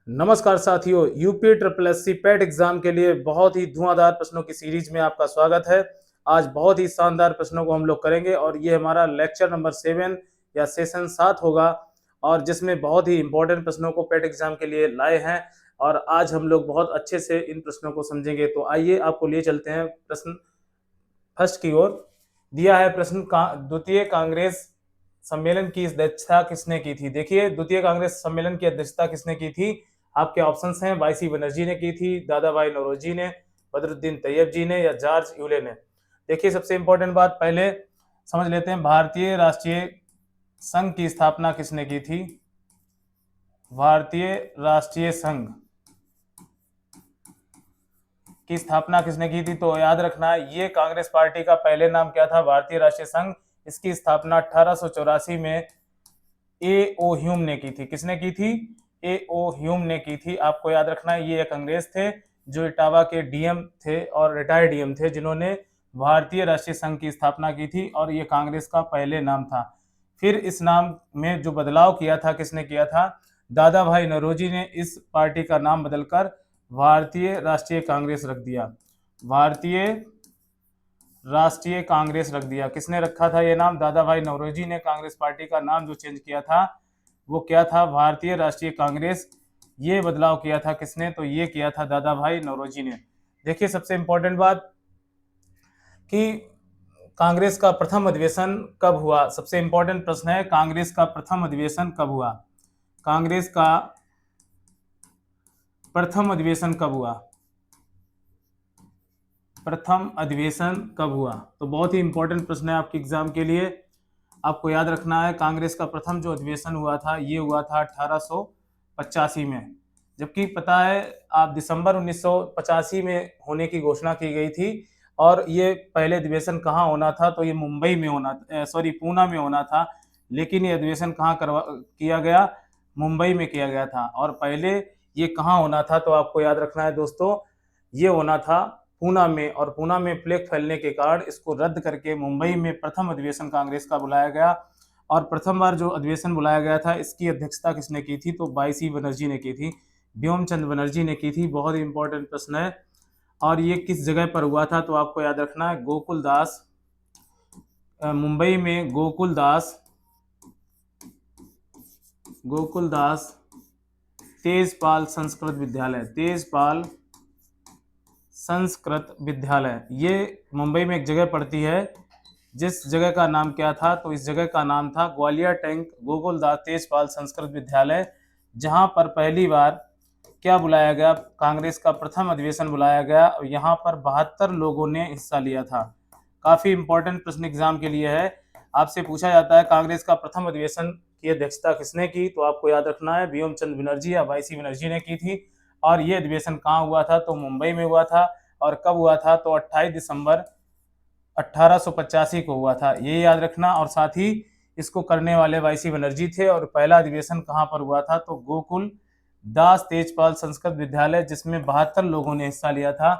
नमस्कार साथियों, UP triple SC पेट exam के लिए बहुत ही धुआंधार प्रश्नों की सीरीज में आपका स्वागत है। आज बहुत ही शानदार प्रश्नों को हम लोग करेंगे और ये हमारा लेक्चर नंबर 7 या सेशन 7 होगा और जिसमें बहुत ही इंपॉर्टेंट प्रश्नों को पेट एग्जाम के लिए लाए हैं और आज हम लोग बहुत अच्छे से इन प्रश्नों को समझेंगे। तो आइए आपको लिए चलते हैं प्रश्न फर्स्ट की ओर। दिया है प्रश्न द्वितीय कांग्रेस सम्मेलन की अध्यक्षता किसने की थी। देखिए, द्वितीय कांग्रेस सम्मेलन की अध्यक्षता किसने की थी। आपके ऑप्शंस हैं, वाईसी बनर्जी ने की थी, दादा भाई नौरोजी ने, बदरुद्दीन तैयब जी ने या जॉर्ज यूले ने। देखिए, सबसे इंपॉर्टेंट बात पहले समझ लेते हैं, भारतीय राष्ट्रीय संघ की स्थापना किसने की थी। भारतीय राष्ट्रीय संघ की स्थापना किसने की थी, तो याद रखना ये कांग्रेस पार्टी का पहले नाम क्या था, भारतीय राष्ट्रीय संघ। इसकी स्थापना 1884 में ए ओ ह्यूम ने की थी। किसने की थी, ए ओ ह्यूम ने की थी। आपको याद रखना है ये एक अंग्रेज थे जो इटावा के डीएम थे और रिटायर्ड डीएम थे जिन्होंने भारतीय राष्ट्रीय संघ की स्थापना की थी और ये कांग्रेस का पहले नाम था। फिर इस नाम में जो बदलाव किया था किसने किया था, दादा भाई नौरोजी ने इस पार्टी का नाम बदलकर भारतीय राष्ट्रीय कांग्रेस रख दिया। भारतीय राष्ट्रीय कांग्रेस रख दिया। किसने रखा था ये नाम, दादा भाई नौरोजी ने कांग्रेस पार्टी का नाम जो चेंज किया था वो क्या था, भारतीय राष्ट्रीय कांग्रेस। ये बदलाव किया था किसने, तो ये किया था दादा भाई नौरोजी ने। देखिए, सबसे इंपॉर्टेंट बात कि कांग्रेस का प्रथम अधिवेशन कब हुआ। सबसे इंपॉर्टेंट प्रश्न है, कांग्रेस का प्रथम अधिवेशन कब हुआ। कांग्रेस का प्रथम अधिवेशन कब हुआ, प्रथम अधिवेशन कब हुआ। तो बहुत ही इंपॉर्टेंट प्रश्न है आपके एग्जाम के लिए। आपको याद रखना है कांग्रेस का प्रथम जो अधिवेशन हुआ था ये हुआ था 1885 में, जबकि पता है आप दिसंबर 1985 में होने की घोषणा की गई थी। और ये पहले अधिवेशन कहाँ होना था, तो ये मुंबई में होना, पूना में होना था। लेकिन ये अधिवेशन कहाँ किया गया, मुंबई में किया गया था। और पहले ये कहाँ होना था, तो आपको याद रखना है दोस्तों, ये होना था पूना में। और पूना में प्लेग फैलने के कारण इसको रद्द करके मुंबई में प्रथम अधिवेशन कांग्रेस का बुलाया गया। और प्रथम बार जो अधिवेशन बुलाया गया था इसकी अध्यक्षता किसने की थी, तो वाईसी बनर्जी ने की थी, व्योमचंद बनर्जी ने की थी। बहुत ही इंपॉर्टेंट प्रश्न है। और ये किस जगह पर हुआ था, तो आपको याद रखना है गोकुलदास, मुंबई में गोकुलदास तेजपाल संस्कृत विद्यालय, तेजपाल संस्कृत विद्यालय, ये मुंबई में एक जगह पड़ती है जिस जगह का नाम क्या था, तो इस जगह का नाम था ग्वालियर टैंक गोकुलदास तेजपाल संस्कृत विद्यालय, जहां पर पहली बार क्या बुलाया गया, कांग्रेस का प्रथम अधिवेशन बुलाया गया। यहाँ पर 72 लोगों ने हिस्सा लिया था। काफी इंपॉर्टेंट प्रश्न एग्जाम के लिए है। आपसे पूछा जाता है कांग्रेस का प्रथम अधिवेशन की अध्यक्षता किसने की, तो आपको याद रखना है व्योमचंद बनर्जी या वाईसी बनर्जी ने की थी। और ये अधिवेशन कहाँ हुआ था, तो मुंबई में हुआ था। और कब हुआ था, तो 28 दिसंबर 1885 को हुआ था, ये याद रखना। और साथ ही इसको करने वाले वाईसी बनर्जी थे। और पहला अधिवेशन कहाँ पर हुआ था, तो गोकुल दास तेजपाल संस्कृत विद्यालय, जिसमें 72 लोगों ने हिस्सा लिया था।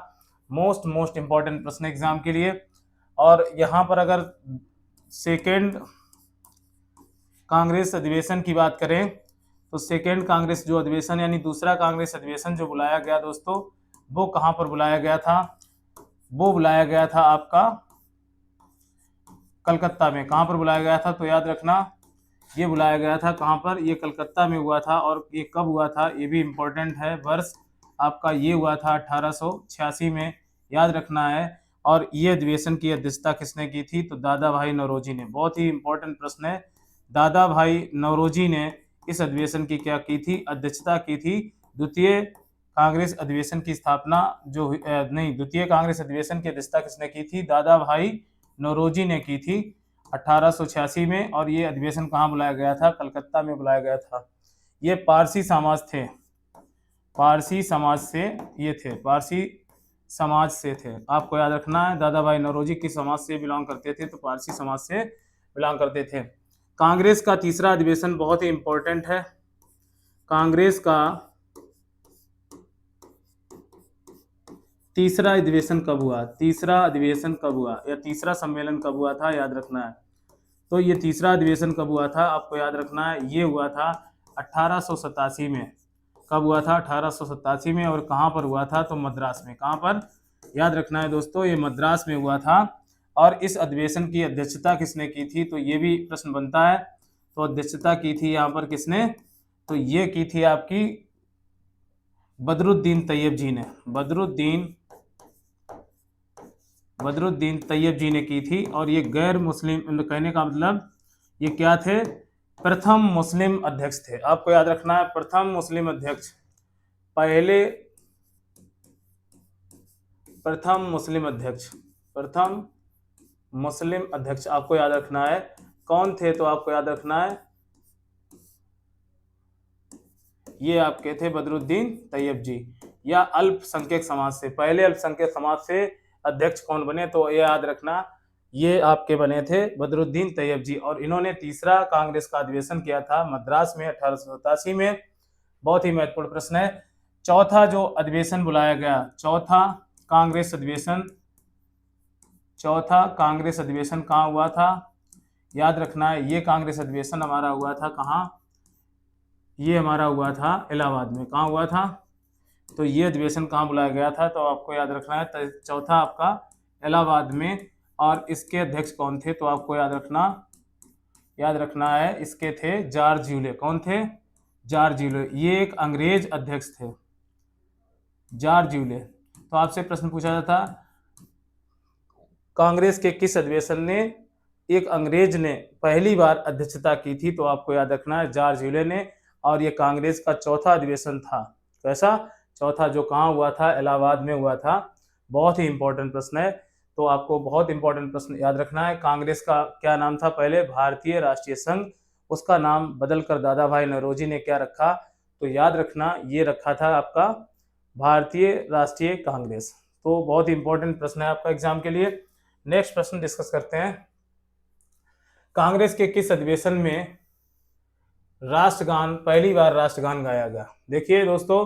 मोस्ट इंपॉर्टेंट प्रश्न एग्जाम के लिए। और यहाँ पर अगर सेकेंड कांग्रेस अधिवेशन की बात करें तो सेकेंड कांग्रेस जो अधिवेशन यानी दूसरा कांग्रेस अधिवेशन जो बुलाया गया दोस्तों, वो कहाँ पर बुलाया गया था, वो बुलाया गया था आपका कलकत्ता में। कहाँ पर बुलाया गया था, तो याद रखना ये बुलाया गया था कहाँ पर, ये कलकत्ता में हुआ था। और ये कब हुआ था, ये भी इम्पोर्टेंट है, वर्ष आपका ये हुआ था 1886 में, याद रखना है। और ये अधिवेशन की अध्यक्षता किसने की थी, तो दादा भाई नौरोजी ने। बहुत ही इंपॉर्टेंट प्रश्न है, दादा भाई नौरोजी ने इस अधिवेशन की क्या की थी, अध्यक्षता की थी। द्वितीय कांग्रेस अधिवेशन की स्थापना जो नहीं, द्वितीय कांग्रेस अधिवेशन की अध्यक्षता किसने की थी, दादा भाई नौरोजी ने की थी 1886 में। और ये अधिवेशन कहाँ बुलाया गया था, कलकत्ता में बुलाया गया था। ये पारसी समाज थे, पारसी समाज से ये थे, पारसी समाज से थे। आपको याद रखना है दादा भाई नौरोजी किस समाज से बिलोंग करते थे, तो पारसी समाज से बिलोंग करते थे। कांग्रेस का तीसरा अधिवेशन बहुत ही इंपॉर्टेंट है। कांग्रेस का तीसरा अधिवेशन कब हुआ, तीसरा अधिवेशन कब हुआ या तीसरा सम्मेलन कब हुआ था, याद रखना है। तो ये तीसरा अधिवेशन कब हुआ था, आपको याद रखना है, ये हुआ था 1887 में। कब हुआ था? 1887 में। और कहाँ पर हुआ था? तो मद्रास में। कहाँ पर? याद रखना है दोस्तों, ये मद्रास में हुआ था। और इस अधिवेशन की अध्यक्षता किसने की थी? तो ये भी प्रश्न बनता है। तो अध्यक्षता की थी यहाँ पर किसने? तो ये की थी आपकी बदरुद्दीन तैयब जी ने। बदरुद्दीन तैयब जी ने की थी। और ये गैर मुस्लिम, कहने का मतलब ये क्या थे? प्रथम मुस्लिम अध्यक्ष थे। आपको याद रखना है, प्रथम मुस्लिम अध्यक्ष, प्रथम मुस्लिम अध्यक्ष आपको याद रखना है। कौन थे? तो आपको याद रखना है, ये आपके थे बदरुद्दीन तैयब जी। या अल्पसंख्यक समाज से, पहले अल्पसंख्यक समाज से अध्यक्ष कौन बने? तो ये याद रखना, ये आपके बने थे बदरुद्दीन तैयब जी। और इन्होंने तीसरा कांग्रेस का अधिवेशन किया था मद्रास में 1887 में। बहुत ही महत्वपूर्ण प्रश्न है। चौथा जो अधिवेशन बुलाया गया, चौथा कांग्रेस अधिवेशन कहाँ हुआ था? याद रखना है, ये कांग्रेस अधिवेशन हमारा हुआ था कहाँ? ये हमारा हुआ था इलाहाबाद में। कहाँ हुआ था? तो ये अधिवेशन कहाँ बुलाया गया था? तो आपको याद रखना है, चौथा आपका इलाहाबाद में। और इसके अध्यक्ष कौन थे? तो आपको याद रखना है, इसके थे जॉर्ज यूले। कौन थे? George Yule. ये एक अंग्रेज अध्यक्ष थे, जॉर्ज यूले। तो आपसे प्रश्न पूछा जाता, कांग्रेस के किस अधिवेशन ने एक अंग्रेज ने पहली बार अध्यक्षता की थी? तो आपको याद रखना है, जॉर्ज यूले ने। और ये कांग्रेस का चौथा अधिवेशन था। कैसा? चौथा, जो कहाँ हुआ था? इलाहाबाद में हुआ था। बहुत ही इंपॉर्टेंट प्रश्न है। तो आपको बहुत इंपॉर्टेंट प्रश्न याद रखना है। कांग्रेस का क्या नाम था पहले? भारतीय राष्ट्रीय संघ। उसका नाम बदलकर दादा भाई नौरोजी ने क्या रखा? तो याद रखना, ये रखा था आपका भारतीय राष्ट्रीय कांग्रेस। तो बहुत ही इंपॉर्टेंट प्रश्न है आपका एग्जाम के लिए। नेक्स्ट प्रश्न डिस्कस करते हैं। कांग्रेस के किस अधिवेशन में राष्ट्रगान, पहली बार राष्ट्रगान गाया गया? देखिए दोस्तों,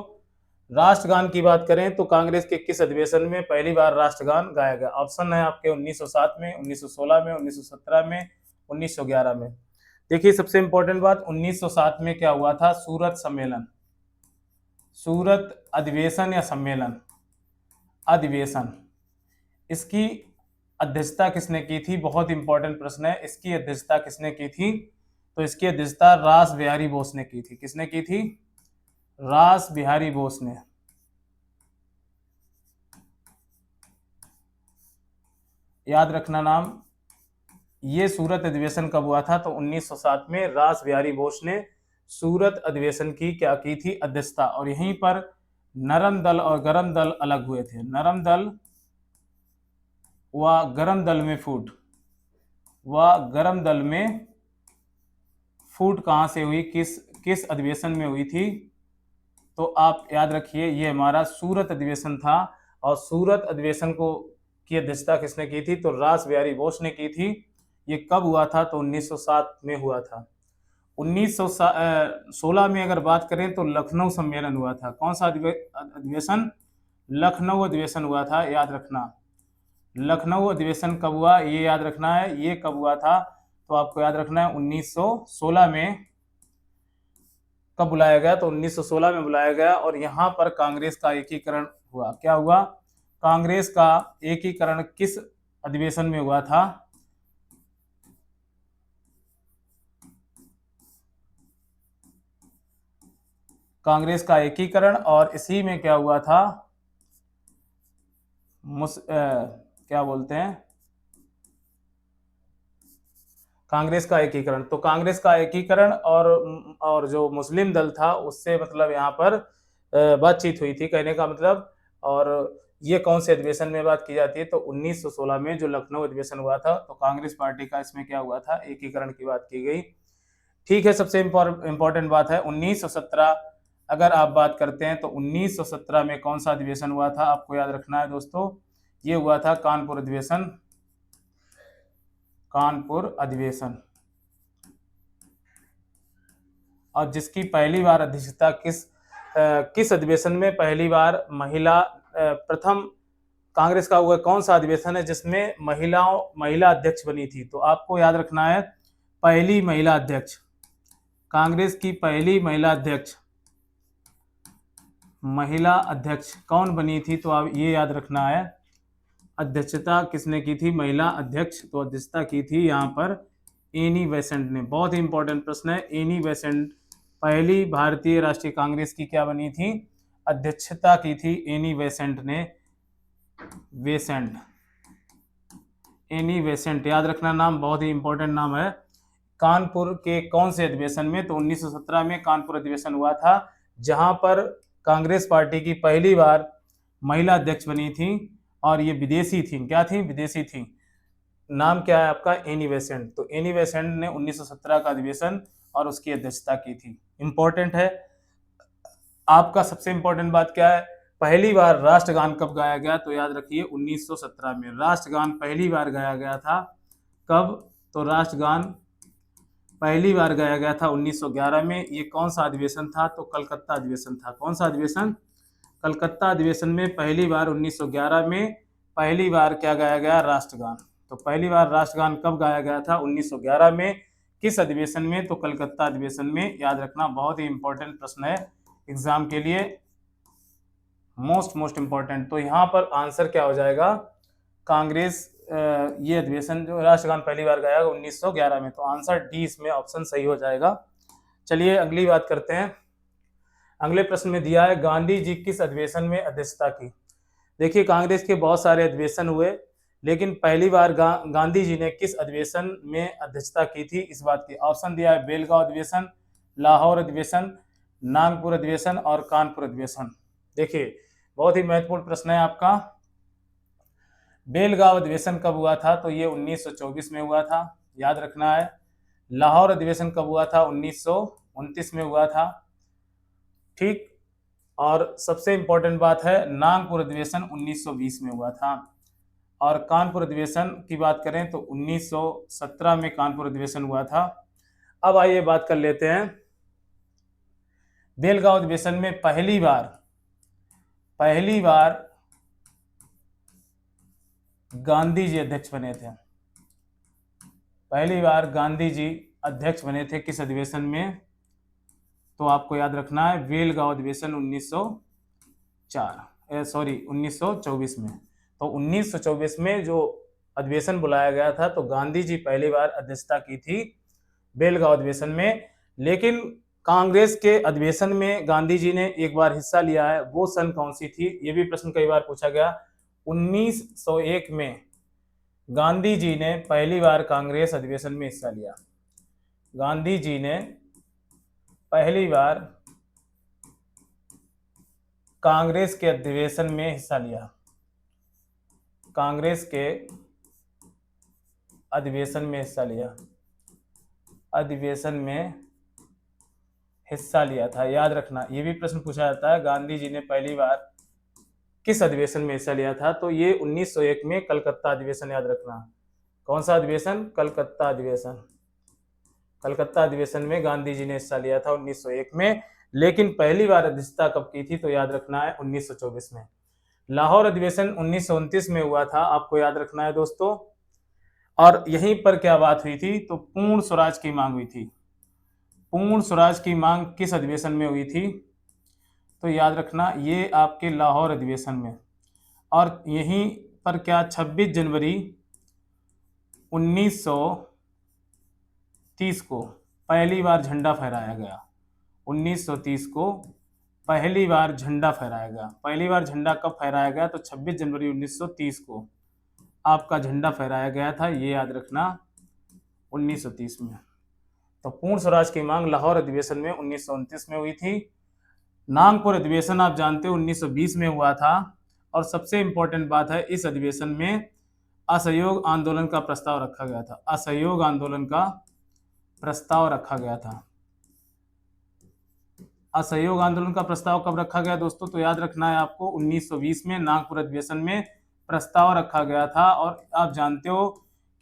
राष्ट्रगान की बात करें तो कांग्रेस के किस अधिवेशन में पहली बार राष्ट्रगान गाया गया? ऑप्शन है आपके 1907 में, 1916 में, 1917 में, 1911 में। देखिए सबसे इंपॉर्टेंट बात, 1907 में क्या हुआ था? सूरत अधिवेशन या सम्मेलन, अधिवेशन। इसकी अध्यक्षता किसने की थी? बहुत इंपॉर्टेंट प्रश्न है। इसकी अध्यक्षता किसने की थी? तो इसकी अध्यक्षता रास बिहारी बोस ने की थी। किसने की थी? रास बिहारी बोस ने। याद रखना नाम। ये सूरत अधिवेशन कब हुआ था? तो 1907 में रास बिहारी बोस ने सूरत अधिवेशन की क्या की थी? अध्यक्षता। और यहीं पर नरम दल और गरम दल अलग हुए थे। नरम दल व गरम दल में फूट कहां से हुई? किस अधिवेशन में हुई थी? तो आप याद रखिए, ये हमारा सूरत अधिवेशन था। और सूरत अधिवेशन की अध्यक्षता किसने की थी? तो रास बिहारी बोस ने की थी। ये कब हुआ था? तो 1907 में हुआ था। 1916 में अगर बात करें तो लखनऊ सम्मेलन हुआ था। कौन सा अधिवेशन? लखनऊ अधिवेशन हुआ था। याद रखना, लखनऊ अधिवेशन कब हुआ? ये याद रखना है, ये कब हुआ था? तो आपको याद रखना है 1916 में। कब बुलाया गया? तो 1916 में बुलाया गया। और यहाँ पर कांग्रेस का एकीकरण हुआ। क्या हुआ? कांग्रेस का एकीकरण किस अधिवेशन में हुआ था? कांग्रेस का एकीकरण। और इसी में क्या हुआ था? क्या बोलते हैं, कांग्रेस का एकीकरण। तो कांग्रेस का एकीकरण और जो मुस्लिम दल था उससे मतलब यहाँ पर बातचीत हुई थी, कहने का मतलब। और ये कौन से अधिवेशन में बात की जाती है? तो 1916 में जो लखनऊ अधिवेशन हुआ था। तो कांग्रेस पार्टी का इसमें क्या हुआ था? एकीकरण की बात की गई। ठीक है, सबसे इंपॉर्टेंट बात है 1917। अगर आप बात करते हैं तो 1917 में कौन सा अधिवेशन हुआ था? आपको याद रखना है दोस्तों, ये हुआ था कानपुर अधिवेशन। और जिसकी पहली बार अध्यक्षता किस अधिवेशन में पहली बार प्रथम कांग्रेस का हुआ? कौन सा अधिवेशन है जिसमें महिला अध्यक्ष बनी थी? तो आपको याद रखना है, पहली महिला अध्यक्ष, कांग्रेस की पहली महिला अध्यक्ष महिला अध्यक्ष कौन बनी थी, तो आप ये याद रखना है। अध्यक्षता किसने की थी, महिला अध्यक्ष, तो अध्यक्षता की थी यहाँ पर एनी बेसेंट ने। बहुत ही इंपॉर्टेंट प्रश्न है। एनी बेसेंट पहली भारतीय राष्ट्रीय कांग्रेस की क्या बनी थी, अध्यक्षता की थी एनी बेसेंट ने। बेसेंट, एनी बेसेंट याद रखना, नाम बहुत ही इंपॉर्टेंट नाम है। कानपुर के कौन से अधिवेशन में, तो 1917 में कानपुर अधिवेशन हुआ था, जहां पर कांग्रेस पार्टी की पहली बार महिला अध्यक्ष बनी थी और ये विदेशी थी। क्या थी, विदेशी थी। नाम क्या है आपका, एनी बेसेंट। तो एनी बेसेंट ने 1917 का अधिवेशन और उसकी अध्यक्षता की थी। इंपॉर्टेंट है आपका। सबसे इंपॉर्टेंट बात क्या है, पहली बार राष्ट्रगान कब गाया गया, तो याद रखिए 1917 में राष्ट्रगान पहली बार गाया गया था। कब, तो राष्ट्रगान पहली बार गाया गया था 1911 में। ये कौन सा अधिवेशन था, तो कलकत्ता अधिवेशन था। कौन सा अधिवेशन, कलकत्ता अधिवेशन में पहली बार 1911 में पहली बार क्या गाया गया, राष्ट्रगान। तो पहली बार राष्ट्रगान कब गाया गया था, 1911 में। किस अधिवेशन में, तो कलकत्ता अधिवेशन में। याद रखना, बहुत ही इंपॉर्टेंट प्रश्न है एग्जाम के लिए, मोस्ट इंपॉर्टेंट। तो यहाँ पर आंसर क्या हो जाएगा, कांग्रेस ये अधिवेशन जो राष्ट्रगान पहली बार गाया 1911 में। तो आंसर डी इसमें ऑप्शन सही हो जाएगा। चलिए अगली बात करते हैं। अगले प्रश्न में दिया है, गांधी जी किस अधिवेशन में अध्यक्षता की। देखिए कांग्रेस के बहुत सारे अधिवेशन हुए, लेकिन पहली बार गांधी जी ने किस अधिवेशन में अध्यक्षता की थी, इस बात की। ऑप्शन दिया है, बेलगांव अधिवेशन, लाहौर अधिवेशन, नागपुर अधिवेशन और कानपुर अधिवेशन। देखिए बहुत ही महत्वपूर्ण प्रश्न है आपका। बेलगांव अधिवेशन कब हुआ था, तो ये 1924 में हुआ था, याद रखना है। लाहौर अधिवेशन कब हुआ था, 1929 में हुआ था, ठीक। और सबसे इंपॉर्टेंट बात है, नागपुर अधिवेशन 1920 में हुआ था। और कानपुर अधिवेशन की बात करें तो 1917 में कानपुर अधिवेशन हुआ था। अब आइए बात कर लेते हैं, बेलगांव अधिवेशन में पहली बार गांधी जी अध्यक्ष बने थे। पहली बार गांधी जी अध्यक्ष बने थे किस अधिवेशन में, तो आपको याद रखना है बेलगांव अधिवेशन 1924 में। तो 1924 में जो अधिवेशन बुलाया गया था, तो गांधी जी पहली बार अध्यक्षता की थी बेलगांव अधिवेशन में। लेकिन कांग्रेस के अधिवेशन में गांधी जी ने एक बार हिस्सा लिया है, वो सन कौन सी थी, ये भी प्रश्न कई बार पूछा गया। 1901 में गांधी जी ने पहली बार कांग्रेस अधिवेशन में हिस्सा लिया। गांधी जी ने पहली बार कांग्रेस के अधिवेशन में हिस्सा लिया। कांग्रेस के अधिवेशन में हिस्सा लिया, अधिवेशन में हिस्सा लिया था। याद रखना, ये भी प्रश्न पूछा जाता है, गांधी जी ने पहली बार किस अधिवेशन में हिस्सा लिया था, तो ये 1901 में कलकत्ता अधिवेशन। याद रखना, कौन सा अधिवेशन, कलकत्ता अधिवेशन। कलकत्ता अधिवेशन में गांधी जी ने हिस्सा लिया था 1901 में। लेकिन पहली बार अध्यक्षता कब की थी, तो याद रखना है 1924 में। लाहौर अधिवेशन 1929 में हुआ था, आपको याद रखना है दोस्तों। और यहीं पर क्या बात हुई थी, तो पूर्ण स्वराज की मांग हुई थी। पूर्ण स्वराज की मांग किस अधिवेशन में हुई थी, तो याद रखना ये आपके लाहौर अधिवेशन में। और यहीं पर क्या 26 जनवरी 1930 को पहली बार झंडा फहराया गया। 1930 को पहली बार झंडा फहराया गया। पहली बार झंडा कब फहराया गया, तो 26 जनवरी 1930 को आपका झंडा फहराया गया था, ये याद रखना 1930 में। तो पूर्ण स्वराज की मांग लाहौर अधिवेशन में 1929 में हुई थी। नागपुर अधिवेशन आप जानते हो 1920 में हुआ था। और सबसे इंपॉर्टेंट बात है, इस अधिवेशन में असहयोग आंदोलन का प्रस्ताव रखा गया था। असहयोग आंदोलन का प्रस्ताव रखा गया था। असहयोग आंदोलन का प्रस्ताव कब रखा गया दोस्तों, तो याद रखना है आपको 1920 में नागपुर अधिवेशन में प्रस्ताव रखा गया था। और आप जानते हो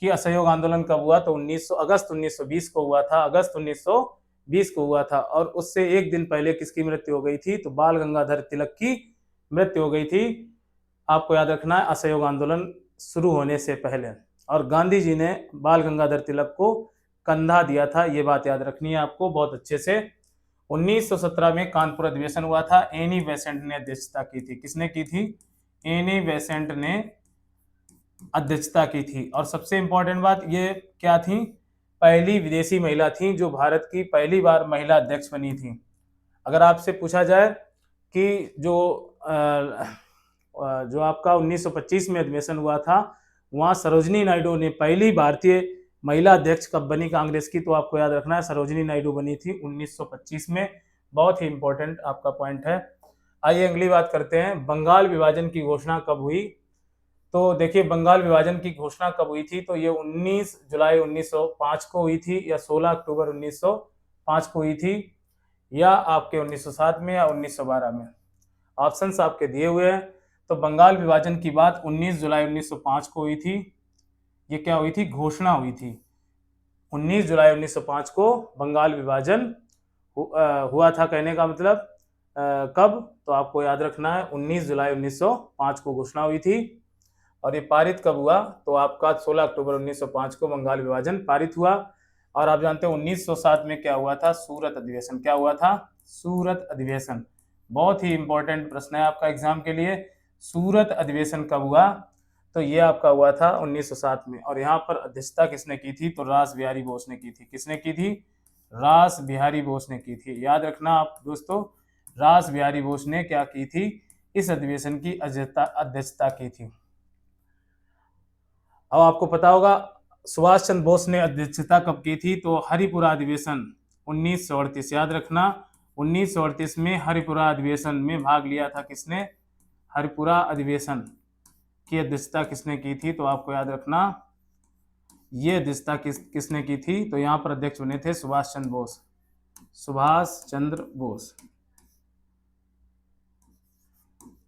कि असहयोग आंदोलन कब हुआ, तो अगस्त 1920 को हुआ था। अगस्त 1920 को हुआ था। और उससे एक दिन पहले किसकी मृत्यु हो गई थी, तो बाल गंगाधर तिलक की मृत्यु हो गई थी। आपको याद रखना है असहयोग आंदोलन शुरू होने से पहले। और गांधी जी ने बाल गंगाधर तिलक को कंधा दिया था, ये बात याद रखनी है आपको बहुत अच्छे से। 1917 में कानपुर अधिवेशन हुआ था, एनी बेसेंट ने अध्यक्षता की थी। किसने की थी? एनी बेसेंट ने अध्यक्षता की थी। और सबसे इंपॉर्टेंट बात ये क्या थी? पहली विदेशी महिला थी जो भारत की पहली बार महिला अध्यक्ष बनी थी। अगर आपसे पूछा जाए कि जो आपका 1925 में अधिवेशन हुआ था, वहां सरोजिनी नायडू ने पहली भारतीय महिला अध्यक्ष कब बनी कांग्रेस की, तो आपको याद रखना है सरोजिनी नायडू बनी थी 1925 में। बहुत ही इंपॉर्टेंट आपका पॉइंट है। आइए अगली बात करते हैं, बंगाल विभाजन की घोषणा कब हुई? तो देखिए, बंगाल विभाजन की घोषणा कब हुई थी? तो ये 19 जुलाई 1905 को हुई थी, या 16 अक्टूबर 1905 को हुई थी, या आपके 1907 में, या 1912 में। ऑप्शंस आपके दिए हुए हैं। तो बंगाल विभाजन की बात 19 जुलाई 1905 को हुई थी। ये क्या हुई थी? घोषणा हुई थी। 19 जुलाई 1905 को बंगाल विभाजन हुआ था। कहने का मतलब कब? तो आपको याद रखना है 19 जुलाई 1905 को घोषणा हुई थी। और ये पारित कब हुआ? तो आपका 16 अक्टूबर 1905 को बंगाल विभाजन पारित हुआ। और आप जानते हैं 1907 में क्या हुआ था? सूरत अधिवेशन। क्या हुआ था? सूरत अधिवेशन। बहुत ही इंपॉर्टेंट प्रश्न है आपका एग्जाम के लिए। सूरत अधिवेशन कब हुआ? तो ये आपका हुआ था 1907 में। और यहाँ पर अध्यक्षता किसने की थी? तो रास बिहारी बोस ने की थी। किसने की थी? रास बिहारी बोस ने की थी। याद रखना आप दोस्तों, रास बिहारी बोस ने क्या की थी? इस अधिवेशन की अध्यक्षता की थी। अब आपको पता होगा सुभाष चंद्र बोस ने अध्यक्षता कब की थी? तो हरिपुरा अधिवेशन 1938। याद रखना 1938 में हरिपुरा अधिवेशन में भाग लिया था किसने? हरिपुरा अधिवेशन की अध्यक्षता किसने की थी? तो आपको याद रखना ये अध्यक्षता किसने की थी? तो यहाँ पर अध्यक्ष बने थे सुभाष चंद्र बोस। सुभाष चंद्र बोस।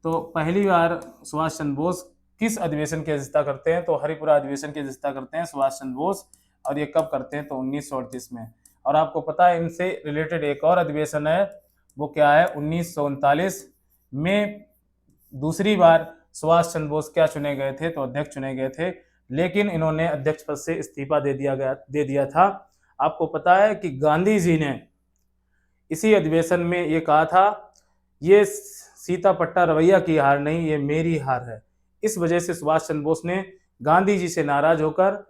तो पहली बार सुभाष चंद्र बोस किस अधिवेशन की अध्यक्षता करते हैं? तो हरिपुरा अधिवेशन की अध्यक्षता करते हैं सुभाष चंद्र बोस। और ये कब करते हैं? तो 1938 में। और आपको पता है इनसे रिलेटेड एक और अधिवेशन है, वो क्या है? 1939 में दूसरी बार सुभाष चंद्र बोस क्या चुने गए थे? तो अध्यक्ष चुने गए थे, लेकिन इन्होंने अध्यक्ष पद से इस्तीफा दे दिया था। आपको पता है कि गांधी जी ने इसी अधिवेशन में ये कहा था, ये सीता पट्टा रवैया की हार नहीं, ये मेरी हार है। इस वजह से सुभाष चंद्र बोस ने गांधी जी से नाराज होकर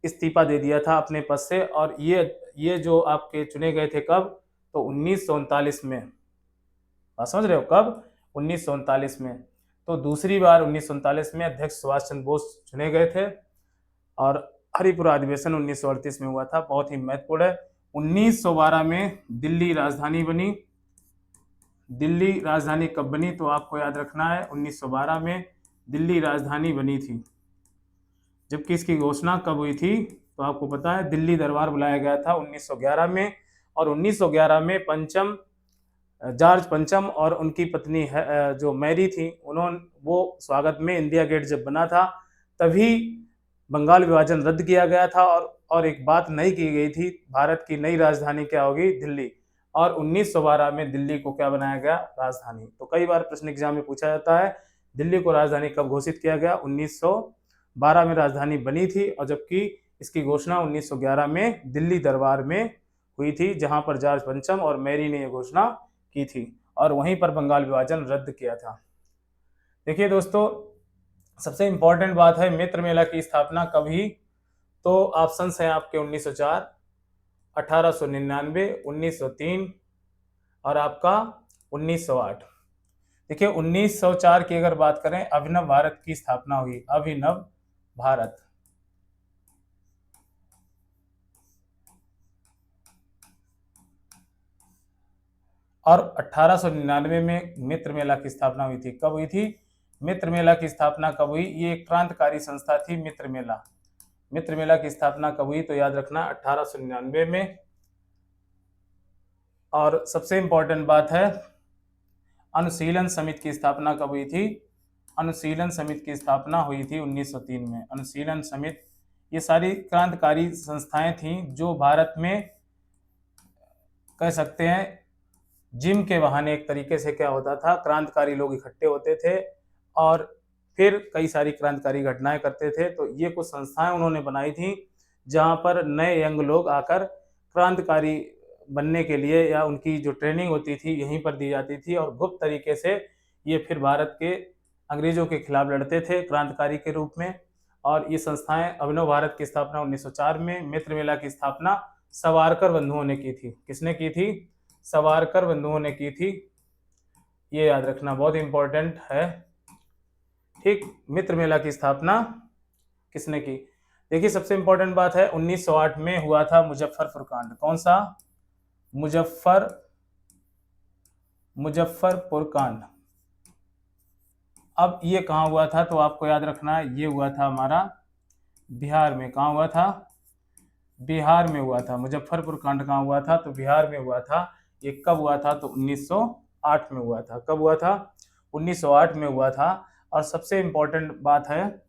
इस्तीफा दे दिया था अपने पद से। और ये जो आपके चुने गए थे कब? तो 1939 में। बात समझ रहे हो? कब? 1939 में। तो दूसरी बार 1939 में अध्यक्ष सुभाष चंद्र बोस चुने गए थे। और हरिपुरा अधिवेशन 1938 में हुआ था। बहुत ही महत्वपूर्ण है। 1912 में दिल्ली राजधानी बनी। दिल्ली राजधानी कब बनी? तो आपको याद रखना है 1912 में दिल्ली राजधानी बनी थी। जबकि इसकी घोषणा कब हुई थी? तो आपको पता है दिल्ली दरबार बुलाया गया था 1911 में। और 1911 में जॉर्ज पंचम और उनकी पत्नी जो मैरी थी, वो स्वागत में इंडिया गेट जब बना था तभी बंगाल विभाजन रद्द किया गया था। और एक बात नई की गई थी, भारत की नई राजधानी क्या होगी? दिल्ली। और 1912 में दिल्ली को क्या बनाया गया? राजधानी। तो कई बार प्रश्न एग्जाम में पूछा जाता है दिल्ली को राजधानी कब घोषित किया गया? 1912 में राजधानी बनी थी। और जबकि इसकी घोषणा 1911 में दिल्ली दरबार में हुई थी, जहां पर जॉर्ज पंचम और मैरी ने यह घोषणा की थी। और वहीं पर बंगाल विभाजन रद्द किया था। देखिए दोस्तों, सबसे इंपॉर्टेंट बात है मित्र मेला की स्थापना कब हुई? तो ऑप्शंस हैं आपके 1904, 1899, 1903 और आपका 1908। देखिए 1904 की अगर बात करें, अभिनव भारत की स्थापना हुई। अभिनव भारत। और 1899 में मित्र मेला की स्थापना हुई थी। कब हुई थी मित्र मेला की स्थापना? कब हुई? ये एक क्रांतिकारी संस्था थी मित्र मेला। मित्र मेला की स्थापना कब हुई? तो याद रखना 1899 में। और सबसे इंपॉर्टेंट बात है, अनुशीलन समिति की स्थापना कब हुई थी? अनुशीलन समिति की स्थापना हुई थी 1903 में। अनुशीलन समिति, ये सारी क्रांतिकारी संस्थाएं थीं जो भारत में कह सकते हैं जिम के बहाने एक तरीके से क्या होता था, क्रांतिकारी लोग इकट्ठे होते थे और फिर कई सारी क्रांतिकारी घटनाएं करते थे। तो ये कुछ संस्थाएं उन्होंने बनाई थी जहां पर नए यंग लोग आकर क्रांतिकारी बनने के लिए या उनकी जो ट्रेनिंग होती थी यहीं पर दी जाती थी, और गुप्त तरीके से ये फिर भारत के अंग्रेजों के खिलाफ लड़ते थे क्रांतिकारी के रूप में। और ये संस्थाएं, अभिनव भारत की स्थापना 1904 में, मित्र मेला की स्थापना सावरकर बंधुओं ने की थी। किसने की थी? सावरकर बंधुओं ने की थी। ये याद रखना बहुत इंपॉर्टेंट है। ठीक, मित्र मेला की स्थापना किसने की? देखिए सबसे इंपॉर्टेंट बात है 1908 में हुआ था मुजफ्फरपुर कांड। कौन सा? मुजफ्फरपुर कांड। अब ये कहाँ हुआ था? तो आपको याद रखना है ये हुआ था हमारा बिहार में। कहाँ हुआ था? बिहार में हुआ था। मुजफ्फरपुर कांड कहाँ हुआ था? तो बिहार में हुआ था। ये कब हुआ था? तो 1908 में हुआ था। कब हुआ था? 1908 में हुआ था। और सबसे इंपॉर्टेंट बात है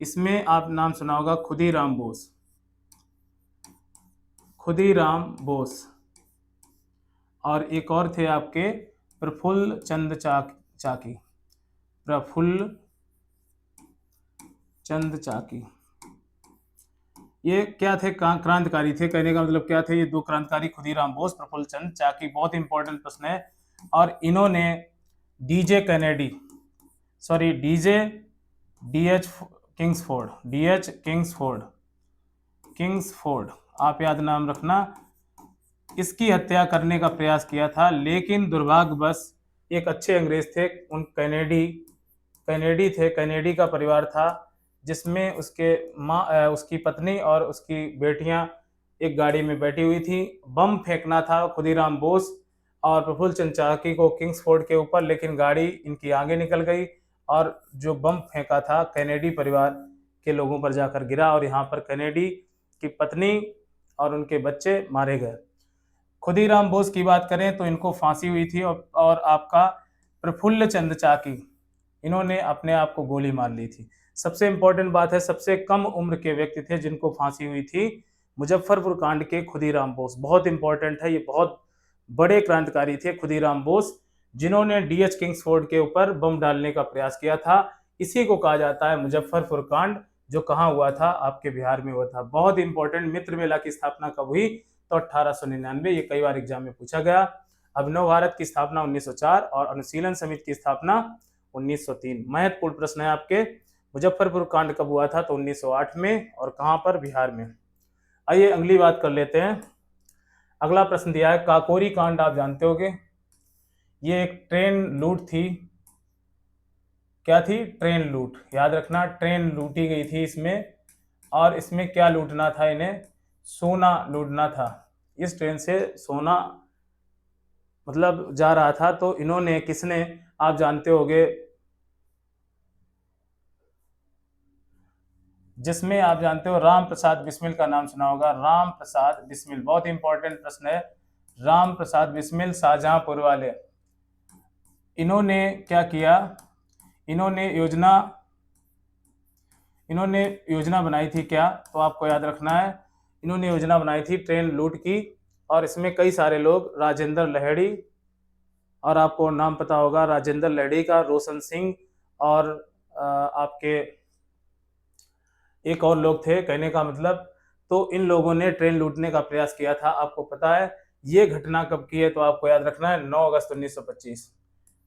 इसमें, आप नाम सुना होगा खुदीराम बोस। खुदीराम बोस। और एक और थे आपके प्रफुल्ल चंद चाकी। प्रफुल्ल चंद चाकी। ये क्या थे? क्रांतिकारी थे। कहने का मतलब क्या थे? ये दो क्रांतिकारी, खुदीराम बोस, प्रफुल्ल चंद चाकी। बहुत इंपॉर्टेंट प्रश्न है। और इन्होंने डीजे किंग्सफोर्ड, आप याद नाम रखना, इसकी हत्या करने का प्रयास किया था। लेकिन दुर्भाग्यवश एक अच्छे अंग्रेज थे, उन कैनेडी का परिवार था, जिसमें उसकी पत्नी और उसकी बेटियां एक गाड़ी में बैठी हुई थी। बम फेंकना था खुदीराम बोस और प्रफुल्ल चंद चाकी को किंग्सफोर्ड के ऊपर, लेकिन गाड़ी इनकी आगे निकल गई और जो बम फेंका था कैनेडी परिवार के लोगों पर जाकर गिरा, और यहाँ पर कैनेडी की पत्नी और उनके बच्चे मारे गए। खुदीराम बोस की बात करें तो इनको फांसी हुई थी, और आपका प्रफुल्ल चंद चाकी, इन्होंने अपने आप को गोली मार ली थी। सबसे इंपॉर्टेंट बात है, सबसे कम उम्र के व्यक्ति थे जिनको फांसी हुई थी मुजफ्फरपुर कांड के खुदीराम बोस। बहुत इंपॉर्टेंट है, ये बहुत बड़े क्रांतिकारी थे खुदीराम बोस, जिन्होंने डीएच किंग्सफोर्ड के ऊपर बम डालने का प्रयास किया था। इसी को कहा जाता है मुजफ्फरपुर कांड, जो कहाँ हुआ था? आपके बिहार में हुआ था। बहुत इंपॉर्टेंट। मित्र मेला की स्थापना कब हुई? तो 1899। ये कई बार एग्जाम में पूछा गया। अभिनव भारत की स्थापना 1904 और अनुशीलन समिति की स्थापना 1903। महत्वपूर्ण प्रश्न है आपके। मुजफ्फरपुर कांड कब हुआ था? तो 1908 में। और कहां पर? बिहार में। आइए अगली बात कर लेते हैं। अगला प्रश्न दिया है काकोरी कांड, आप जानते होंगे। ये एक ट्रेन लूट थी। क्या थी? ट्रेन लूट। याद रखना, ट्रेन लूटी गई थी इसमें। और इसमें क्या लूटना था? इन्हें सोना लूटना था। इस ट्रेन से सोना मतलब जा रहा था। तो इन्होंने, किसने? आप जानते होंगे, जिसमें आप जानते हो राम प्रसाद बिस्मिल का नाम सुना होगा। राम प्रसाद बिस्मिल। बहुत इंपॉर्टेंट प्रश्न है। राम प्रसाद बिस्मिल, शाहजहांपुर वाले। इन्होंने क्या किया? इन्होंने योजना बनाई थी। क्या? तो आपको याद रखना है, इन्होंने योजना बनाई थी ट्रेन लूट की। और इसमें कई सारे लोग, राजेंद्र लहेड़ी, और आपको नाम पता होगा राजेंद्र लहेड़ी का, रोशन सिंह, और आपके एक और लोग थे। कहने का मतलब, तो इन लोगों ने ट्रेन लूटने का प्रयास किया था। आपको पता है ये घटना कब की है? तो आपको याद रखना है 9 अगस्त 1925।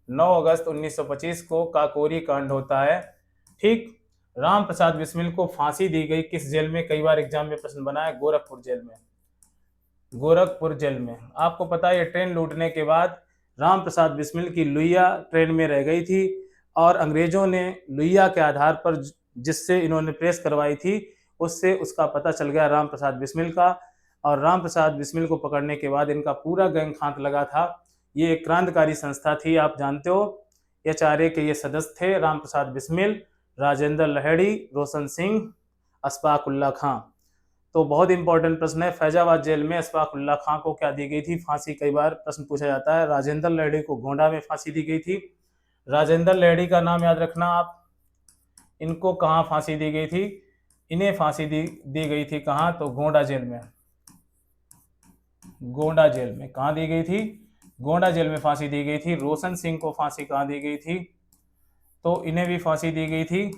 9 अगस्त 1925 को काकोरी कांड होता है। ठीक। राम प्रसाद बिस्मिल को फांसी दी गई किस जेल में? कई बार एग्जाम में प्रश्न बना है। गोरखपुर जेल में। गोरखपुर जेल में। आपको पता है ये ट्रेन लूटने के बाद राम प्रसाद बिस्मिल की लुइया ट्रेन में रह गई थी, और अंग्रेजों ने लुइया के आधार पर, जिससे इन्होंने प्रेस करवाई थी, उससे उसका पता चल गया राम प्रसाद बिस्मिल का। और राम प्रसाद बिस्मिल को पकड़ने के बाद इनका पूरा गैंग खांत लगा था। ये एक क्रांतिकारी संस्था थी, आप जानते हो। HRA के ये सदस्य थे राम प्रसाद बिस्मिल, राजेंद्र लहेड़ी, रोशन सिंह, अशफाक उल्लाह खां। तो बहुत इंपॉर्टेंट प्रश्न है। फैजाबाद जेल में अशफाक उल्लाह खां को क्या दी गई थी? फांसी। कई बार प्रश्न पूछा जाता है। राजेंद्र लहेड़ी को गोंडा में फांसी दी गई थी। राजेंद्र लहेड़ी का नाम याद रखना आप। इनको कहाँ फांसी दी गई थी? इन्हें फांसी दी गई थी कहाँ? तो गोंडा जेल में। गोंडा जेल में। कहाँ दी गई थी? गोंडा जेल में फांसी दी गई थी। रोशन सिंह को फांसी कहाँ दी गई थी? तो इन्हें भी फांसी दी गई थी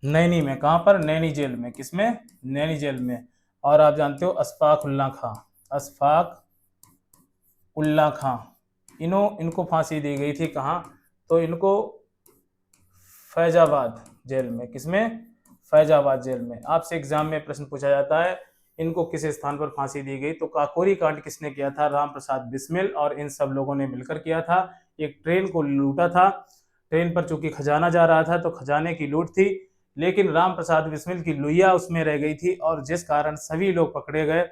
नैनी में। कहाँ पर? नैनी जेल में। किसमें? नैनी जेल में। और आप जानते हो अशफाक उल्लाह खां। अशफाक उल्ला खां, इनको फांसी दी गई थी। कहाँ? तो इनको फैजाबाद जेल में। किसमें? फैजाबाद जेल में। आपसे एग्जाम में प्रश्न पूछा जाता है इनको किस स्थान पर फांसी दी गई, तो काकोरी कांड किसने किया था? राम प्रसाद बिस्मिल और इन सब लोगों ने मिलकर किया था। एक ट्रेन को लूटा था, ट्रेन पर चूंकि खजाना जा रहा था तो खजाने की लूट थी, लेकिन राम प्रसाद बिस्मिल की लुइया उसमें रह गई थी और जिस कारण सभी लोग पकड़े गए।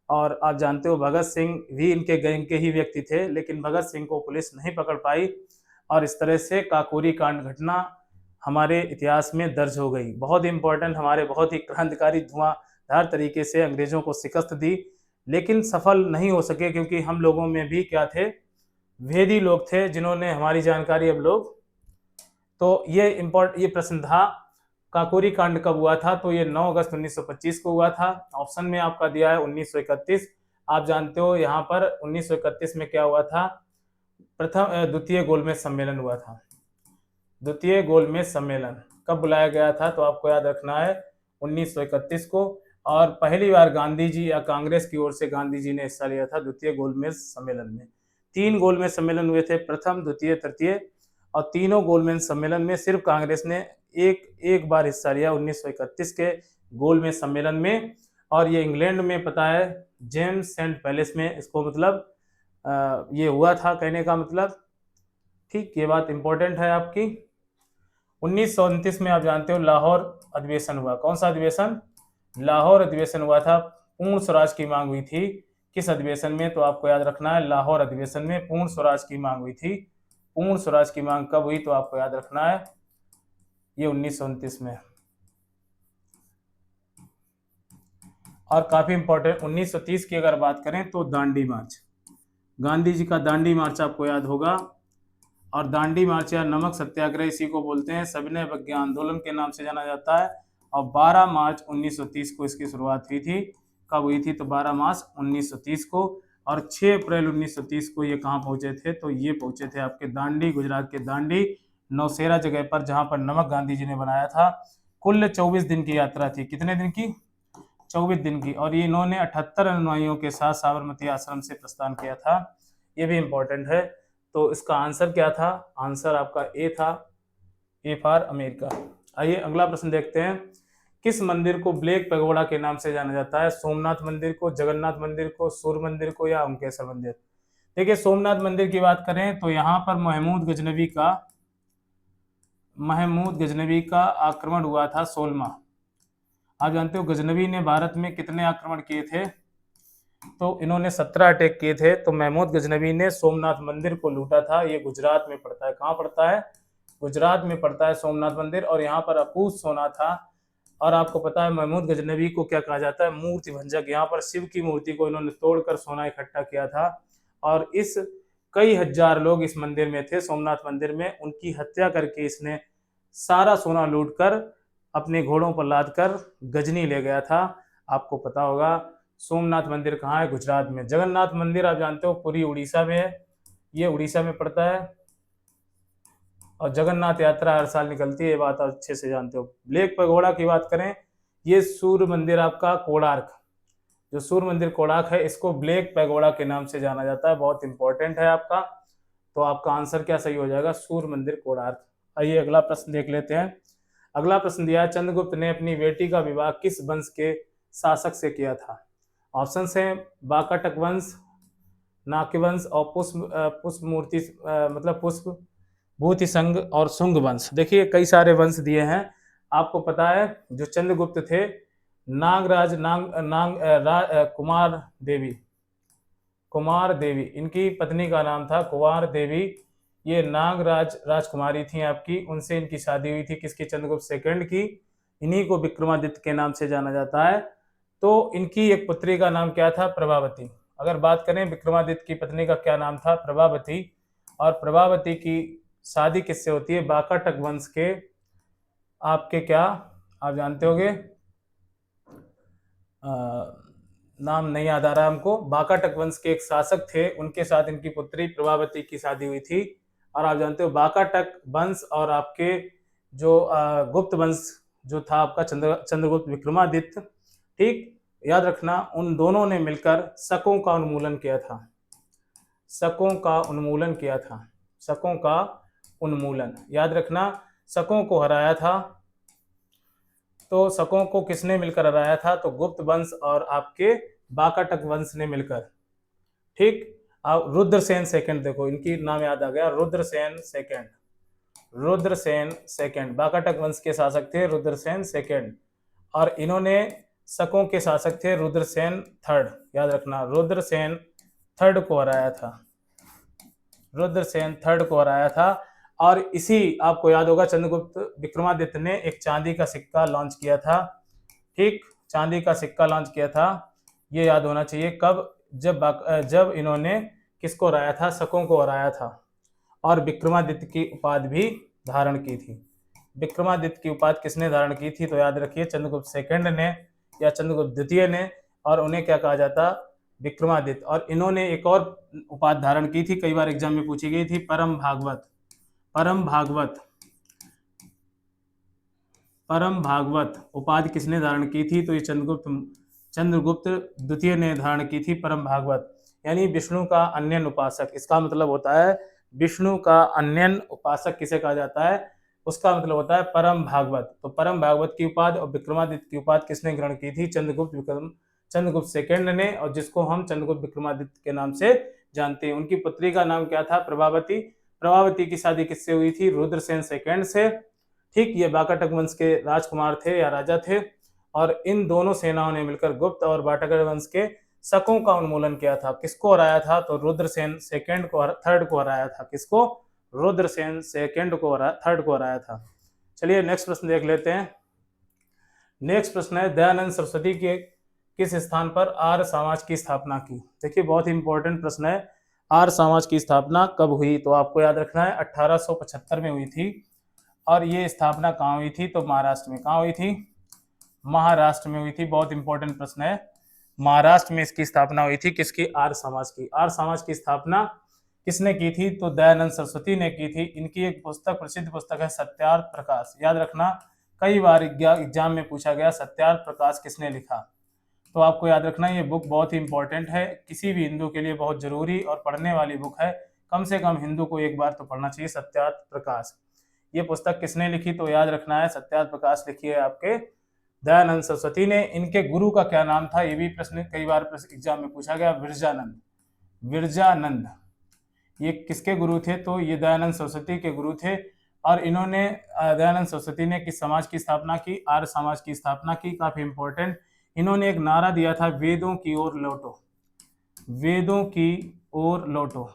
और आप जानते हो भगत सिंह भी इनके गैंग के ही व्यक्ति थे, लेकिन भगत सिंह को पुलिस नहीं पकड़ पाई और इस तरह से काकोरी कांड घटना हमारे इतिहास में दर्ज हो गई। बहुत इंपॉर्टेंट, हमारे बहुत ही क्रांतिकारी धुआंधार तरीके से अंग्रेजों को शिकस्त दी, लेकिन सफल नहीं हो सके क्योंकि हम लोगों में भी क्या थे? भेदी लोग थे जिन्होंने हमारी जानकारी अब लोग। तो ये प्रश्न था काकोरी कांड कब हुआ था? तो ये 9 अगस्त 1925 को हुआ था। ऑप्शन में आपका दिया है 1931। आप जानते हो यहाँ पर 1931 में क्या हुआ था? द्वितीय गोलमेज सम्मेलन हुआ था। द्वितीय गोलमेज सम्मेलन कब बुलाया गया था? तो आपको याद रखना है 1931 को। और पहली बार गांधी जी या कांग्रेस की ओर से गांधी जी ने हिस्सा लिया था द्वितीय गोलमेज सम्मेलन में। 3 गोलमेज सम्मेलन हुए थे, प्रथम, द्वितीय, तृतीय, और तीनों गोलमेज सम्मेलन में सिर्फ कांग्रेस ने एक बार हिस्सा लिया 1931 के गोलमेज सम्मेलन में, और ये इंग्लैंड में पता है जेम्स सेंट पैलेस में इसको मतलब ये हुआ था, कहने का मतलब। ठीक, ये बात इंपॉर्टेंट है आपकी। 1929 में आप जानते हो लाहौर अधिवेशन हुआ। कौन सा अधिवेशन? लाहौर अधिवेशन हुआ था। पूर्ण स्वराज की मांग हुई थी। किस अधिवेशन में? तो आपको याद रखना है लाहौर अधिवेशन में पूर्ण स्वराज की मांग हुई थी। पूर्ण स्वराज की मांग कब हुई? तो आपको याद रखना है ये 1929 में। और काफी इंपॉर्टेंट 1930 की अगर बात करें तो दांडी मार्च, गांधी जी का दांडी मार्च आपको याद होगा। और दांडी मार्च या नमक सत्याग्रह इसी को बोलते हैं, सविनय अवज्ञा आंदोलन के नाम से जाना जाता है। और 12 मार्च 1930 को इसकी शुरुआत हुई थी। कब हुई थी? तो 12 मार्च 1930 को। और 6 अप्रैल 1930 को ये कहाँ पहुंचे थे? तो ये पहुंचे थे आपके दांडी, गुजरात के दांडी, नौशेरा जगह पर जहां पर नमक गांधी जी ने बनाया था। कुल 24 दिन की यात्रा थी। कितने दिन की? 24 दिन की। और ये इन्होंने 78 अनुयायियों के साथ साबरमती आश्रम से प्रस्थान किया था। ये भी इंपॉर्टेंट है। तो इसका आंसर क्या था? आंसर आपका ए था, ए फॉर अमेरिका। आइए अगला प्रश्न देखते हैं। किस मंदिर को ब्लैक पैगोडा के नाम से जाना जाता है? सोमनाथ मंदिर को, जगन्नाथ मंदिर को, सूर्य मंदिर को, या ओंकेश्वर मंदिर? देखिए सोमनाथ मंदिर की बात करें तो यहाँ पर महमूद गजनवी का आक्रमण हुआ था 16वां। आप जानते हो गजनवी ने भारत में कितने आक्रमण किए थे? तो इन्होंने 17 अटैक किए थे। तो महमूद गजनवी ने सोमनाथ मंदिर को लूटा था। ये गुजरात में पड़ता है। कहाँ पड़ता है? गुजरात में पड़ता है सोमनाथ मंदिर। और यहाँ पर अकूत सोना था। और आपको पता है महमूद गजनवी को क्या कहा जाता है? मूर्ति भंजक। यहाँ पर शिव की मूर्ति को इन्होंने तोड़कर सोना इकट्ठा किया था। और इस कई हजार लोग इस मंदिर में थे, सोमनाथ मंदिर में, उनकी हत्या करके इसने सारा सोना लूटकर अपने घोड़ों पर लादकर गजनी ले गया था। आपको पता होगा सोमनाथ मंदिर कहाँ है? गुजरात में। जगन्नाथ मंदिर आप जानते हो पुरी उड़ीसा में है, ये उड़ीसा में पड़ता है। और जगन्नाथ यात्रा हर साल निकलती है, ये बात आप अच्छे से जानते हो। ब्लैक पैगोडा की बात करें, ये सूर्य मंदिर आपका कोणार्क, जो सूर्य मंदिर कोणार्क है, इसको ब्लैक पैगोडा के नाम से जाना जाता है। बहुत इंपॉर्टेंट है आपका। तो आपका आंसर क्या सही हो जाएगा? सूर्य मंदिर कोणार्क। आइए अगला प्रश्न देख लेते हैं। अगला प्रश्न दिया है, चंद्रगुप्त ने अपनी बेटी का विवाह किस वंश के शासक से किया था? ऑप्शन है बाकाटक वंश, नाक्य वंश, और पुष्प भूति संघ और शुंग वंश। देखिए कई सारे वंश दिए हैं। आपको पता है जो चंद्रगुप्त थे, कुमार देवी इनकी पत्नी का नाम था, कुमार देवी। ये नागराज राजकुमारी थी आपकी, उनसे इनकी शादी हुई थी। किसकी? चंद्रगुप्त सेकंड की। इन्हीं को विक्रमादित्य के नाम से जाना जाता है। तो इनकी एक पुत्री का नाम क्या था? प्रभावती। अगर बात करें विक्रमादित्य की पत्नी का क्या नाम था? प्रभावती। और प्रभावती की शादी किससे होती है? बाकाटक वंश के, आपके क्या आप जानते होंगे, नाम नहीं याद आ रहा हमको। बाकाटक वंश के एक शासक थे, उनके साथ इनकी पुत्री प्रभावती की शादी हुई थी। और आप जानते हो बाकाटक वंश और आपके जो गुप्त वंश जो था आपका चंद्रगुप्त विक्रमादित्य, ठीक, याद रखना उन दोनों ने मिलकर शकों का उन्मूलन किया था। शकों का उन्मूलन किया था। शकों का उन्मूलन, याद रखना शकों को हराया था। तो शकों को किसने मिलकर हराया था? तो गुप्त वंश और आपके वाकाटक वंश ने मिलकर। ठीक, अब रुद्रसेन सेकंड, देखो इनकी नाम याद आ गया, रुद्रसेन सेकंड। रुद्रसेन सेकंड वाकाटक वंश के शासक थे रुद्रसेन सेकंड, और इन्होंने शकों के शासक थे रुद्रसेन थर्ड। याद रखना रुद्रसेन थर्ड को हराया था। रुद्रसेन थर्ड को हराया था। और इसी आपको याद होगा चंद्रगुप्त विक्रमादित्य ने एक चांदी का सिक्का लॉन्च किया था। ठीक, चांदी का सिक्का लॉन्च किया था, ये याद होना चाहिए। कब? जब इन्होंने किसको हराया था? शकों को हराया था, और विक्रमादित्य की उपाधि भी धारण की थी। विक्रमादित्य की उपाधि किसने धारण की थी? तो याद रखिए चंद्रगुप्त सेकंड ने या चंद्रगुप्त द्वितीय ने, और उन्हें क्या कहा जाता? विक्रमादित्य। और इन्होंने एक और उपाधि धारण की थी, कई बार एग्जाम में पूछी गई थी, परम भागवत। परम भागवत, परम भागवत उपाधि किसने धारण की थी? तो ये चंद्रगुप्त द्वितीय ने धारण की थी परम भागवत, यानी विष्णु का अन्य उपासक। इसका मतलब होता है विष्णु का अन्य उपासक किसे कहा जाता है? उसका मतलब होता है परम भागवत। तो परम भागवत की उपाधि और विक्रमादित्य की उपाधि किसने ग्रहण की थी? चंद्रगुप्त सेकंड ने, और जिसको हम चंद्रगुप्त विक्रमादित्य के नाम से जानते हैं। उनकी पुत्री का नाम क्या था? प्रभावती। प्रभावती की शादी किससे हुई थी? रुद्रसेन सेकंड से। ठीक, ये वाकाटक वंश के राजकुमार थे या राजा थे, और इन दोनों सेनाओं ने मिलकर गुप्त और वाकाटक वंश के शकों का उन्मूलन किया था। किसको हराया था? तो रुद्रसेन सेकंड को, थर्ड को हराया था। किसको? रुद्रसेन सेकंड को थर्ड को हराया था। चलिए नेक्स्ट प्रश्न देख लेते हैं। नेक्स्ट प्रश्न है, दयानंद सरस्वती के किस स्थान पर आर्य समाज की स्थापना की? देखिए बहुत ही इंपॉर्टेंट प्रश्न है। आर्य समाज की स्थापना कब हुई? तो आपको याद रखना है 1875 में हुई थी, और ये स्थापना कहाँ हुई थी? तो महाराष्ट्र में। कहाँ हुई थी? महाराष्ट्र में हुई थी। बहुत इंपॉर्टेंट प्रश्न है। महाराष्ट्र में इसकी स्थापना हुई थी। किसकी? आर्य समाज की। आर्य समाज की स्थापना किसने की थी? तो दयानंद सरस्वती ने की थी। इनकी एक पुस्तक, प्रसिद्ध पुस्तक है सत्यार्थ प्रकाश। याद रखना कई बार एग्जाम में पूछा गया, सत्यार्थ प्रकाश किसने लिखा? तो आपको याद रखना ये बुक बहुत ही इंपॉर्टेंट है, किसी भी हिंदू के लिए बहुत जरूरी और पढ़ने वाली बुक है। कम से कम हिंदू को एक बार तो पढ़ना चाहिए सत्यार्थ प्रकाश। ये पुस्तक किसने लिखी? तो याद रखना है सत्यार्थ प्रकाश लिखी है आपके दयानंद सरस्वती ने। इनके गुरु का क्या नाम था? ये भी प्रश्न कई बार एग्जाम में पूछा गया, विरजानंद। विरजानंद ये किसके गुरु थे? तो ये दयानंद सरस्वती के गुरु थे। और इन्होंने दयानंद सरस्वती ने किस समाज की स्थापना की? आर्य समाज की स्थापना की। काफी इंपॉर्टेंट, इन्होंने एक नारा दिया था, वेदों की ओर लौटो। वेदों की ओर लौटो,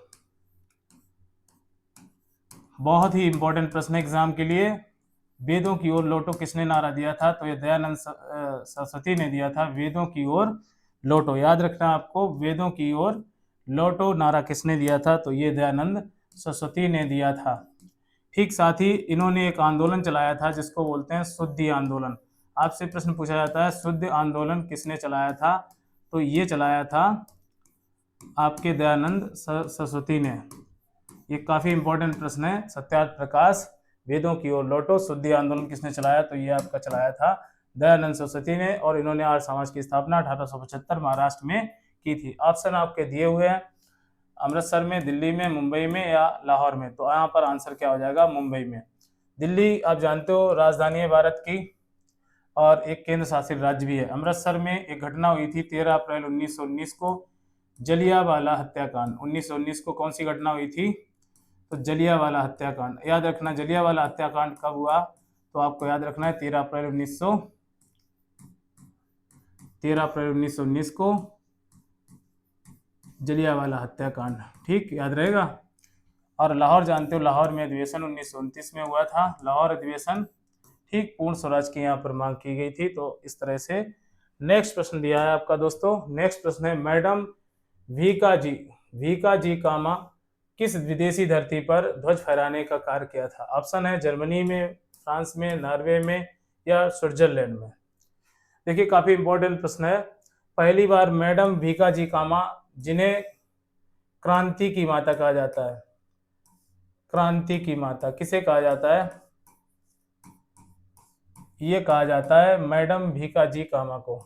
बहुत ही इंपॉर्टेंट प्रश्न एग्जाम के लिए। वेदों की ओर लौटो किसने नारा दिया था? तो ये दयानंद सरस्वती ने दिया था, वेदों की ओर लौटो। याद रखना आपको, वेदों की ओर लौटो नारा किसने दिया था? तो ये दयानंद सरस्वती ने दिया था। ठीक, साथ ही इन्होंने एक आंदोलन चलाया था जिसको बोलते हैं शुद्धि आंदोलन। आपसे प्रश्न पूछा जाता है शुद्ध आंदोलन किसने चलाया था? तो ये चलाया था आपके दयानंद सरस्वती ने। ये काफी इंपॉर्टेंट प्रश्न है। सत्यार्थ प्रकाश, वेदों की ओर लौटो, शुद्धि आंदोलन किसने चलाया? तो ये आपका चलाया था दयानंद सरस्वती ने, और इन्होंने आर्य समाज की स्थापना 1875 महाराष्ट्र में की थी। ऑप्शन आपके दिए हुए हैं, अमृतसर में, दिल्ली में, मुंबई में या लाहौर में। तो यहाँ पर आंसर क्या हो जाएगा? मुंबई में। दिल्ली आप जानते हो राजधानी है भारत की, और एक केंद्र शासित राज्य भी है। अमृतसर में एक घटना हुई थी 13 अप्रैल 1919 को, जलियांवाला हत्याकांड। 1919 को कौन सी घटना हुई थी? तो जलियांवाला हत्याकांड। याद रखना जलियांवाला हत्याकांड कब हुआ? तो आपको याद रखना है 13 अप्रैल 1919 को जलियांवाला हत्याकांड। ठीक, याद रहेगा। और लाहौर जानते हो, लाहौर में अधिवेशन 1929 में हुआ था, लाहौर अधिवेशन। ठीक, पूर्ण स्वराज की यहाँ पर मांग की गई थी। तो इस तरह से नेक्स्ट प्रश्न दिया है आपका दोस्तों। नेक्स्ट प्रश्न है, मैडम वीका जी कामा किस विदेशी धरती पर ध्वज फहराने का कार्य किया था? ऑप्शन है जर्मनी में, फ्रांस में, नॉर्वे में या स्विट्जरलैंड में। देखिए काफी इंपॉर्टेंट प्रश्न है। पहली बार मैडम वीका जी कामा, जिन्हें क्रांति की माता कहा जाता है, क्रांति की माता किसे कहा जाता है? ये कहा जाता है मैडम वीका जी कामा को।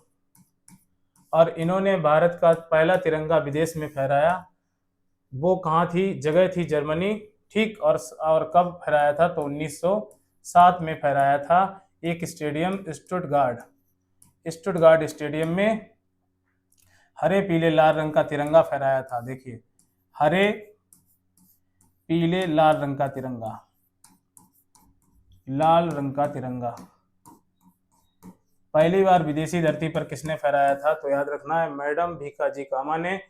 और इन्होंने भारत का पहला तिरंगा विदेश में फहराया, वो कहाँ थी? जगह थी जर्मनी, ठीक। और कब फहराया था? तो 1907 में फहराया था। एक स्टेडियम स्टुटगार्ड स्टेडियम में हरे पीले लाल रंग का तिरंगा फहराया था। देखिए, हरे पीले लाल रंग का तिरंगा, लाल रंग का तिरंगा पहली बार विदेशी धरती पर किसने फहराया था? तो याद रखना है मैडम भीखाजी कामा ने,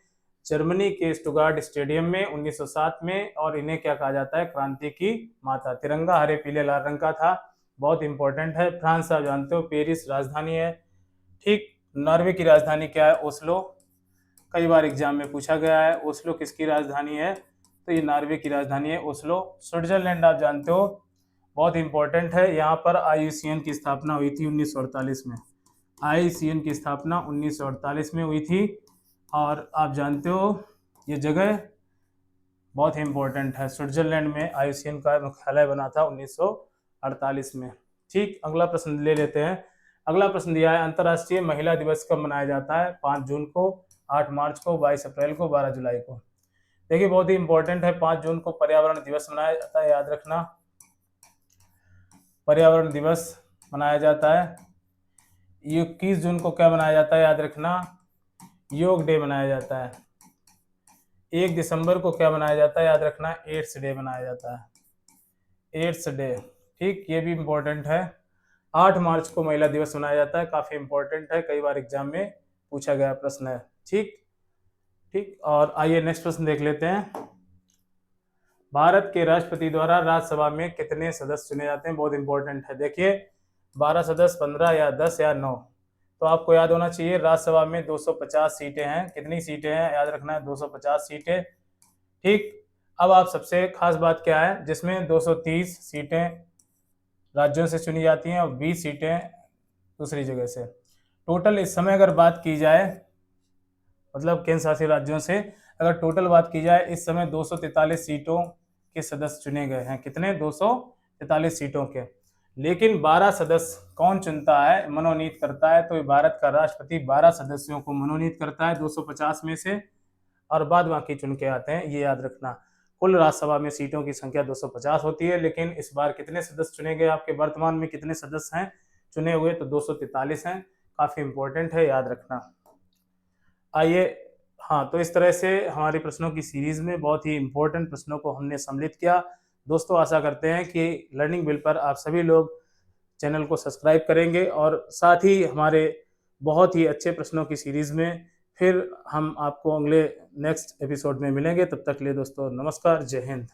जर्मनी के स्टुटगार्ट स्टेडियम में 1907 में। और इन्हें क्या कहा जाता है? क्रांति की माता। तिरंगा हरे पीले लाल रंग का था, बहुत इंपॉर्टेंट है। फ्रांस आप जानते हो पेरिस राजधानी है, ठीक। नॉर्वे की राजधानी क्या है? ओस्लो। कई बार एग्जाम में पूछा गया है, ओस्लो किसकी राजधानी है? तो ये नॉर्वे की राजधानी है ओस्लो। स्विट्जरलैंड आप जानते हो, बहुत इंपॉर्टेंट है। यहाँ पर IUCN की स्थापना हुई थी 1948 में। IUCN की स्थापना 1948 में हुई थी। और आप जानते हो ये जगह बहुत इंपॉर्टेंट है, स्विट्जरलैंड में IUCN का मुख्यालय बना था 1948 में, ठीक। अगला प्रश्न ले लेते हैं। अगला प्रश्न दिया है, अंतर्राष्ट्रीय महिला दिवस कब मनाया जाता है? 5 जून को, 8 मार्च को, 22 अप्रैल को, 12 जुलाई को। देखिए बहुत ही इंपॉर्टेंट है, 5 जून को पर्यावरण दिवस मनाया जाता है, याद रखना। पर्यावरण दिवस मनाया जाता है। 21 जून को क्या मनाया जाता है? याद रखना, योग डे मनाया जाता है। 1 दिसंबर को क्या मनाया जाता है? याद रखना, एड्स डे मनाया जाता है, एड्स डे, ठीक। ये भी इम्पोर्टेंट है। 8 मार्च को महिला दिवस मनाया जाता है, काफी इंपॉर्टेंट है, कई बार एग्जाम में पूछा गया प्रश्न है, ठीक ठीक। और आइए नेक्स्ट प्रश्न देख लेते हैं। भारत के राष्ट्रपति द्वारा राज्यसभा में कितने सदस्य चुने जाते हैं? बहुत इंपॉर्टेंट है। देखिए 12 सदस्य, 15 या 10 या 9। तो आपको याद होना चाहिए राज्यसभा में 250 सीटें हैं। कितनी सीटें हैं? याद रखना है 250 सीटें, ठीक। अब आप सबसे खास बात क्या है, जिसमें 230 सीटें राज्यों से चुनी जाती हैं और 20 सीटें दूसरी जगह से। टोटल इस समय अगर बात की जाए, मतलब केंद्र शासित राज्यों से अगर टोटल बात की जाए, इस समय 243 सीटों के सदस्य चुने गए हैं। कितने? 243 सीटों के। लेकिन 12 सदस्य कौन चुनता है, मनोनीत करता है? तो भारत का राष्ट्रपति 12 सदस्यों को मनोनीत करता है 250 में से, और बाद बाकी चुन के आते हैं, ये याद रखना। कुल राज्यसभा में सीटों की संख्या 250 होती है, लेकिन इस बार कितने सदस्य चुने गए? आपके वर्तमान में कितने सदस्य हैं चुने हुए? तो 243 हैं, काफी इंपॉर्टेंट है, याद रखना। आइए, हाँ, तो इस तरह से हमारी प्रश्नों की सीरीज में बहुत ही इंपॉर्टेंट प्रश्नों को हमने सम्मिलित किया। दोस्तों आशा करते हैं कि लर्निंग बिल पर आप सभी लोग चैनल को सब्सक्राइब करेंगे, और साथ ही हमारे बहुत ही अच्छे प्रश्नों की सीरीज में फिर हम आपको अगले नेक्स्ट एपिसोड में मिलेंगे। तब तक के लिए दोस्तों नमस्कार, जय हिंद।